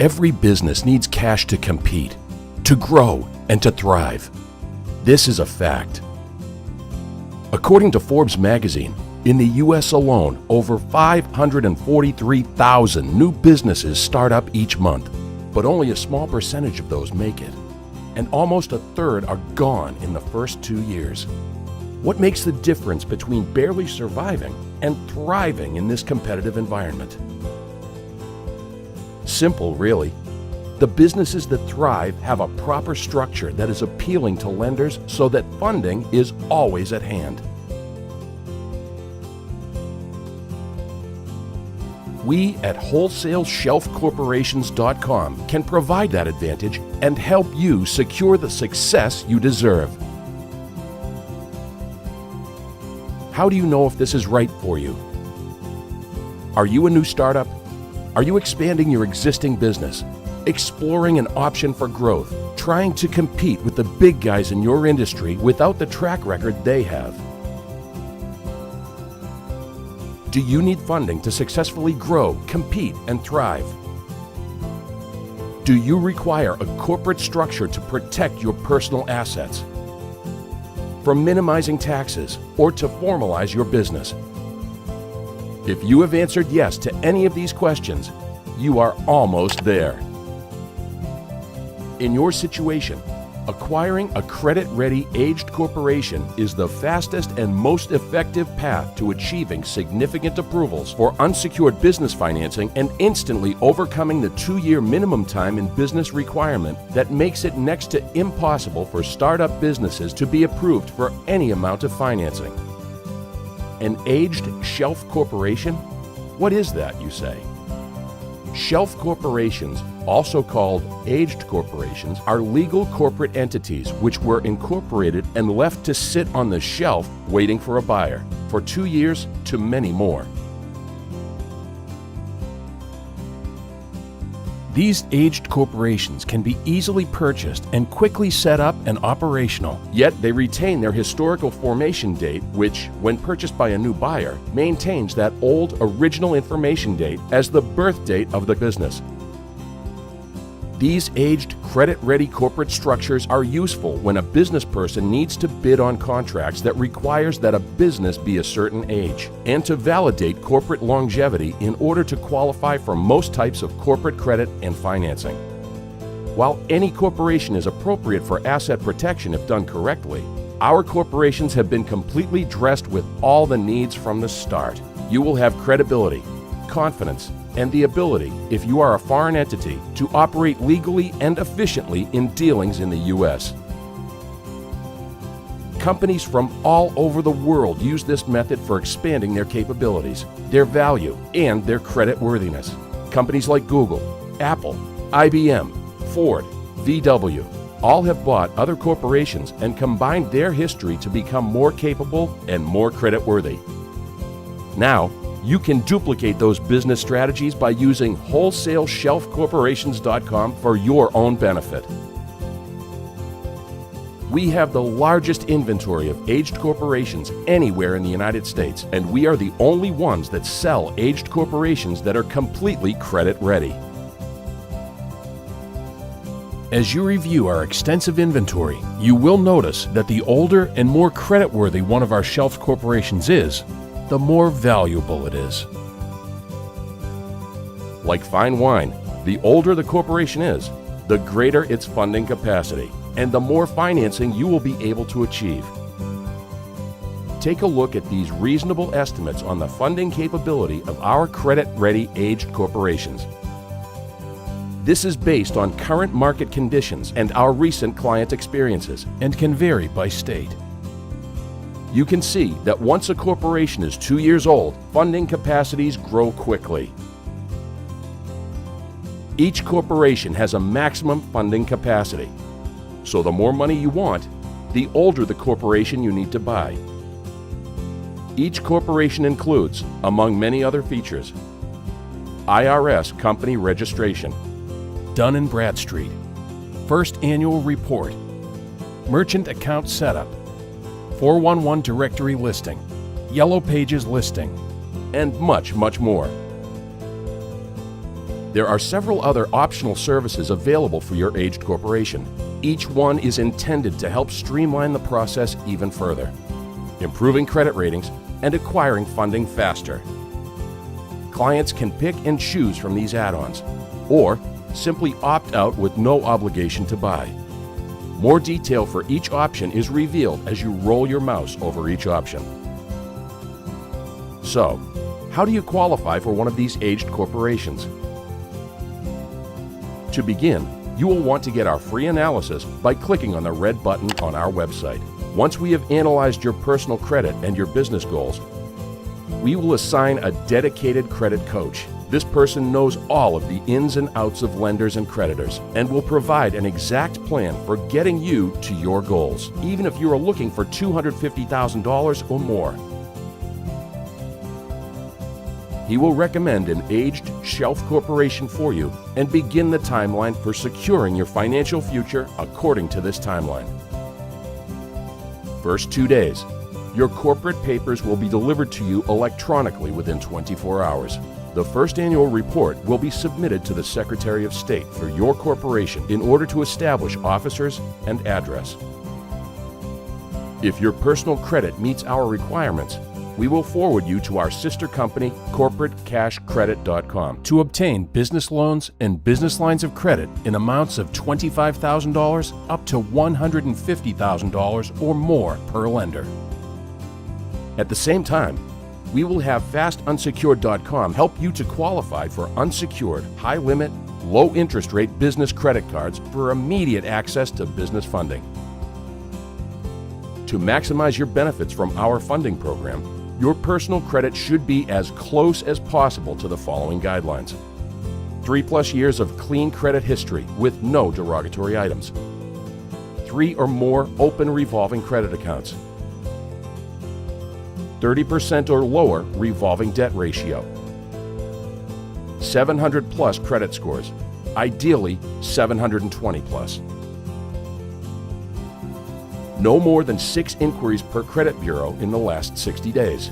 Every business needs cash to compete, to grow, and to thrive. This is a fact. According to Forbes magazine, in the U.S. alone, over 543,000 new businesses start up each month, but only a small percentage of those make it. And almost a third are gone in the first 2 years. What makes the difference between barely surviving and thriving in this competitive environment? Simple, really. The businesses that thrive have a proper structure that is appealing to lenders so that funding is always at hand. We at WholesaleShelfCorporations.com can provide that advantage and help you secure the success you deserve. How do you know if this is right for you? Are you a new startup? Are you expanding your existing business, exploring an option for growth, trying to compete with the big guys in your industry without the track record they have? Do you need funding to successfully grow, compete, and thrive? Do you require a corporate structure to protect your personal assets? From minimizing taxes or to formalize your business? If you have answered yes to any of these questions, you are almost there. In your situation, acquiring a credit-ready aged corporation is the fastest and most effective path to achieving significant approvals for unsecured business financing and instantly overcoming the 2-year minimum time in business requirement that makes it next to impossible for startup businesses to be approved for any amount of financing. An aged shelf corporation? What is that, you say? Shelf corporations, also called aged corporations, are legal corporate entities which were incorporated and left to sit on the shelf waiting for a buyer for 2 years to many more. These aged corporations can be easily purchased and quickly set up and operational, yet they retain their historical formation date, which, when purchased by a new buyer, maintains that old original information date as the birth date of the business. These aged, credit-ready corporate structures are useful when a business person needs to bid on contracts that requires that a business be a certain age, and to validate corporate longevity in order to qualify for most types of corporate credit and financing. While any corporation is appropriate for asset protection if done correctly, our corporations have been completely dressed with all the needs from the start. You will have credibility, confidence, and the ability, if you are a foreign entity, to operate legally and efficiently in dealings in the U.S. Companies from all over the world use this method for expanding their capabilities, their value, and their credit worthiness. Companies like Google, Apple, IBM, Ford, VW, all have bought other corporations and combined their history to become more capable and more creditworthy. Now, you can duplicate those business strategies by using WholesaleShelfCorporations.com for your own benefit. We have the largest inventory of aged corporations anywhere in the United States, and we are the only ones that sell aged corporations that are completely credit ready. As you review our extensive inventory, you will notice that the older and more creditworthy one of our shelf corporations is, the more valuable it is. Like fine wine, the older the corporation is, the greater its funding capacity, and the more financing you will be able to achieve. Take a look at these reasonable estimates on the funding capability of our credit-ready aged corporations. This is based on current market conditions and our recent client experiences, and can vary by state. You can see that once a corporation is 2 years old, funding capacities grow quickly. Each corporation has a maximum funding capacity. So the more money you want, the older the corporation you need to buy. Each corporation includes, among many other features, IRS company registration, Dun & Bradstreet, first annual report, merchant account setup, 411 directory listing, Yellow Pages listing, and much, much more. There are several other optional services available for your aged corporation. Each one is intended to help streamline the process even further, improving credit ratings and acquiring funding faster. Clients can pick and choose from these add-ons, or simply opt out with no obligation to buy. More detail for each option is revealed as you roll your mouse over each option. So, how do you qualify for one of these aged corporations? To begin, you will want to get our free analysis by clicking on the red button on our website. Once we have analyzed your personal credit and your business goals, we will assign a dedicated credit coach. This person knows all of the ins and outs of lenders and creditors and will provide an exact plan for getting you to your goals, even if you are looking for $250,000 or more. He will recommend an aged shelf corporation for you and begin the timeline for securing your financial future according to this timeline. First 2 days, your corporate papers will be delivered to you electronically within 24 hours. The first annual report will be submitted to the Secretary of State for your corporation in order to establish officers and address. If your personal credit meets our requirements, we will forward you to our sister company, corporatecashcredit.com, to obtain business loans and business lines of credit in amounts of $25,000 up to $150,000 or more per lender. At the same time, we will have fastunsecured.com help you to qualify for unsecured, high-limit, low-interest rate business credit cards for immediate access to business funding. To maximize your benefits from our funding program, your personal credit should be as close as possible to the following guidelines. 3+ years of clean credit history with no derogatory items. 3 or more open revolving credit accounts. 30% or lower revolving debt ratio. 700 plus credit scores, ideally 720 plus. No more than 6 inquiries per credit bureau in the last 60 days.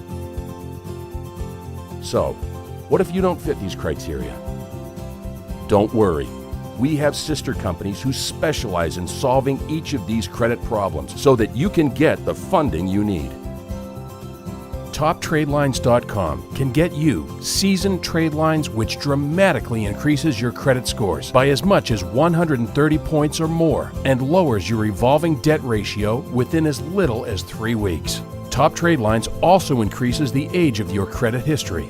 So, what if you don't fit these criteria? Don't worry. We have sister companies who specialize in solving each of these credit problems so that you can get the funding you need. TopTradeLines.com can get you seasoned trade lines which dramatically increases your credit scores by as much as 130 points or more and lowers your revolving debt ratio within as little as 3 weeks. Top Trade Lines also increases the age of your credit history,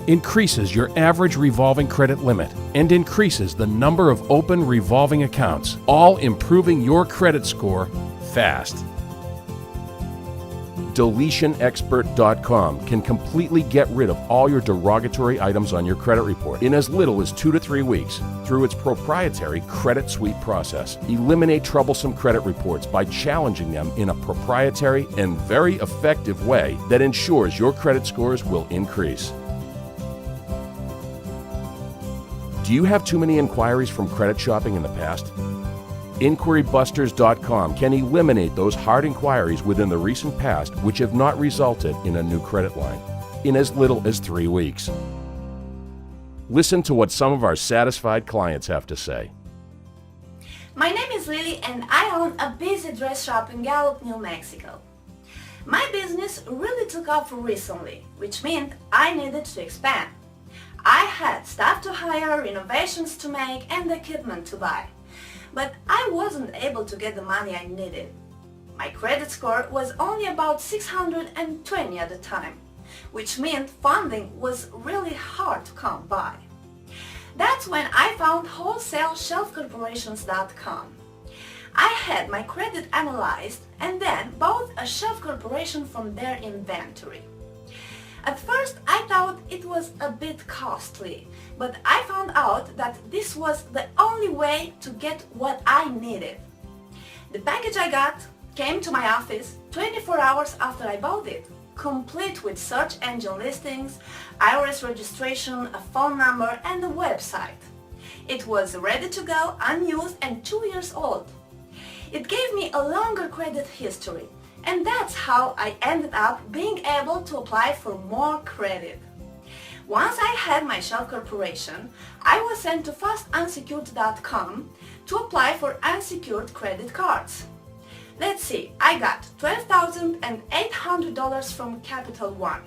increases your average revolving credit limit, and increases the number of open revolving accounts, all improving your credit score fast. DeletionExpert.com can completely get rid of all your derogatory items on your credit report in as little as 2 to 3 weeks through its proprietary credit sweep process. Eliminate troublesome credit reports by challenging them in a proprietary and very effective way that ensures your credit scores will increase. Do you have too many inquiries from credit shopping in the past? InquiryBusters.com can eliminate those hard inquiries within the recent past which have not resulted in a new credit line in as little as 3 weeks. Listen to what some of our satisfied clients have to say. My name is Lily and I own a busy dress shop in Gallup, New Mexico. My business really took off recently, which meant I needed to expand. I had staff to hire, renovations to make, and equipment to buy. But I wasn't able to get the money I needed. My credit score was only about 620 at the time, which meant funding was really hard to come by. That's when I found Wholesale shelfcorporations.com. I had my credit analyzed and then bought a shelf corporation from their inventory. At first I thought it was a bit costly, but I found out that this was the only way to get what I needed. The package I got came to my office 24 hours after I bought it, complete with search engine listings, IRS registration, a phone number, and a website. It was ready to go, unused, and 2 years old. It gave me a longer credit history, and that's how I ended up being able to apply for more credit. Once I had my shelf corporation, I was sent to fastunsecured.com to apply for unsecured credit cards. Let's see, I got $12,800 from Capital One,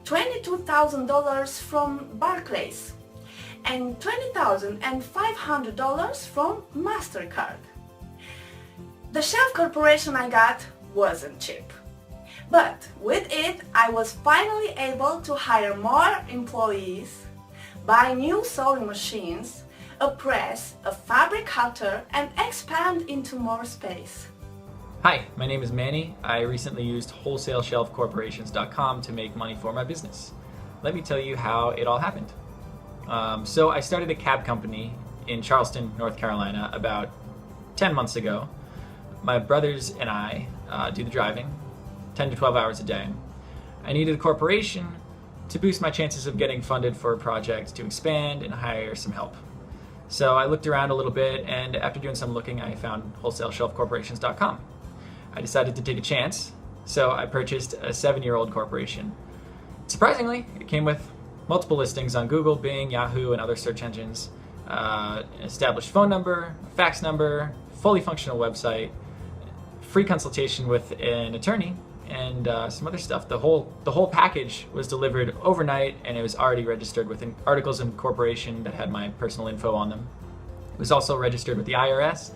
$22,000 from Barclays, and $20,500 from MasterCard. The shelf corporation I got wasn't cheap. But with it, I was finally able to hire more employees, buy new sewing machines, a press, a fabric cutter, and expand into more space. Hi, my name is Manny. I recently used wholesale-corporations.com to make money for my business. Let me tell you how it all happened. So I started a cab company in Charleston, North Carolina about 10 months ago. My brothers and I do the driving, 10 to 12 hours a day. I needed a corporation to boost my chances of getting funded for a project to expand and hire some help. So I looked around a little bit, and after doing some looking, I found wholesale-corporations.com. I decided to take a chance, so I purchased a 7-year-old corporation. Surprisingly, it came with multiple listings on Google, Bing, Yahoo, and other search engines, an established phone number, a fax number, fully functional website, free consultation with an attorney, and some other stuff. The whole package was delivered overnight, and it was already registered with articles of incorporation that had my personal info on them. It was also registered with the IRS,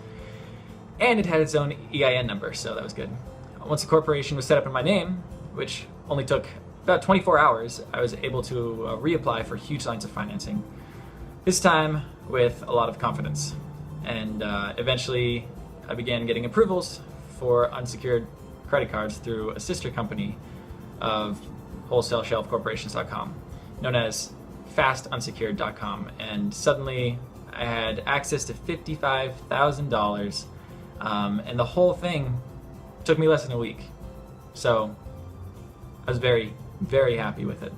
and it had its own EIN number, so that was good. Once the corporation was set up in my name, which only took about 24 hours, I was able to reapply for huge lines of financing, this time with a lot of confidence. And eventually I began getting approvals for unsecured credit cards through a sister company of wholesale-corporations.com, known as fastunsecured.com. And suddenly I had access to $55,000, and the whole thing took me less than a week. So I was very, very happy with it.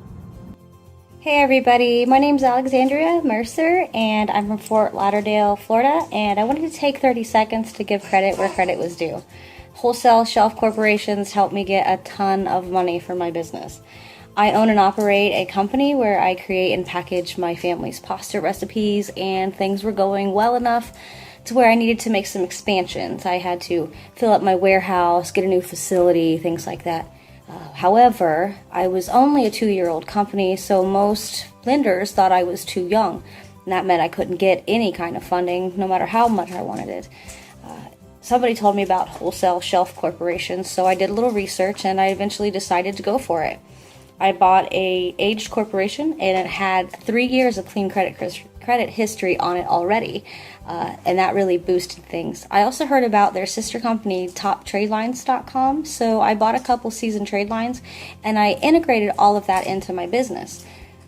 Hey everybody, my name's Alexandria Mercer and I'm from Fort Lauderdale, Florida, and I wanted to take 30 seconds to give credit where credit was due. Wholesale Shelf Corporations helped me get a ton of money for my business. I own and operate a company where I create and package my family's pasta recipes, and things were going well enough to where I needed to make some expansions. I had to fill up my warehouse, get a new facility, things like that. However, I was only a 2-year-old company, so most lenders thought I was too young, and that meant I couldn't get any kind of funding, no matter how much I wanted it. Somebody told me about Wholesale Shelf Corporations, so I did a little research, and I eventually decided to go for it. I bought a aged corporation, and it had 3 years of clean credit history on it already, and that really boosted things. I also heard about their sister company, toptradelines.com, so I bought a couple seasoned trade lines, and I integrated all of that into my business.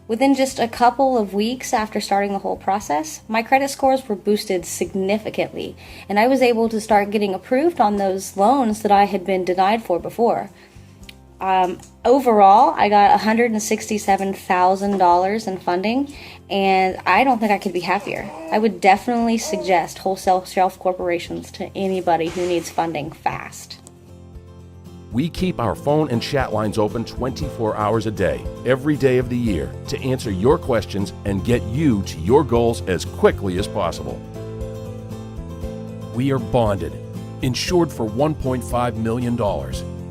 Within just a couple of weeks after starting the whole process, my credit scores were boosted significantly, and I was able to start getting approved on those loans that I had been denied for before. Overall, I got $167,000 in funding, and I don't think I could be happier. I would definitely suggest Wholesale Shelf Corporations to anybody who needs funding fast. We keep our phone and chat lines open 24 hours a day, every day of the year, to answer your questions and get you to your goals as quickly as possible. We are bonded, insured for $1.5 million,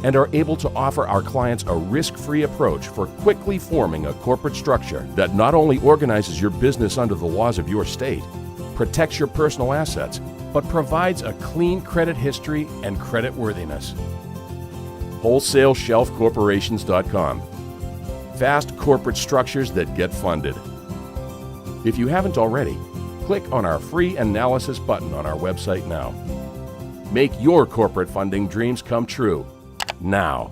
and are able to offer our clients a risk-free approach for quickly forming a corporate structure that not only organizes your business under the laws of your state, protects your personal assets, but provides a clean credit history and creditworthiness. WholesaleShelfCorporations.com. Fast corporate structures that get funded. If you haven't already, click on our free analysis button on our website now. Make your corporate funding dreams come true now.